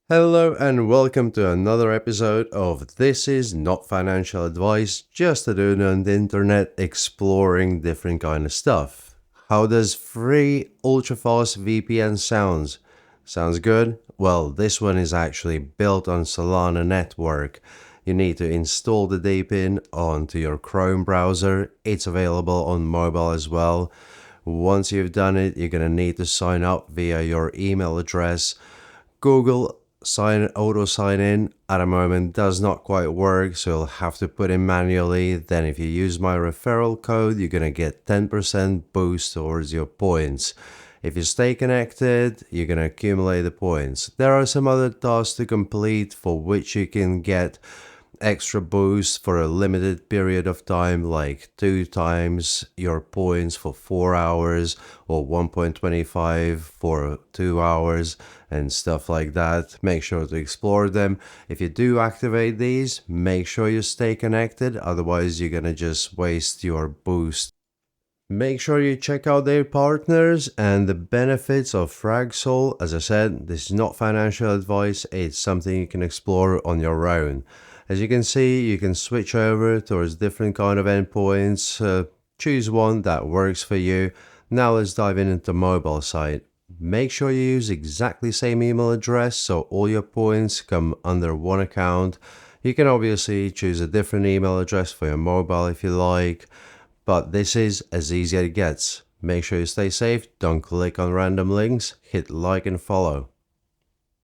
Hello and welcome to another episode of This Is Not Financial Advice, just a dude on the internet exploring different kind of stuff. How does free Ultra Fast VPN sounds? Sounds good? Well, this one is actually built on Solana network. You need to install the DPIN onto your Chrome browser. It's available on mobile as well. Once you've done it, you're gonna need to sign up via your email address. Google auto sign in at the moment does not quite work, so you'll have to put in manually. Then if you use my referral code, you're gonna get 10% boost towards your points. If you stay connected, you're gonna accumulate the points. There are some other tasks to complete for which you can get extra boost for a limited period of time, like 2 times your points for 4 hours or 1.25 for 2 hours and stuff like that. Make sure to explore them. If you do activate these, make sure you stay connected, otherwise you're gonna just waste your boost. Make sure you check out their partners and the benefits of FragSol. As I said, this is not financial advice, it's something you can explore on your own. As you can see, you can switch over towards different kind of endpoints, choose one that works for you. Now let's dive into the mobile side. Make sure you use exactly the same email address so all your points come under one account. You can obviously choose a different email address for your mobile if you like, but this is as easy as it gets. Make sure you stay safe, don't click on random links, hit like and follow.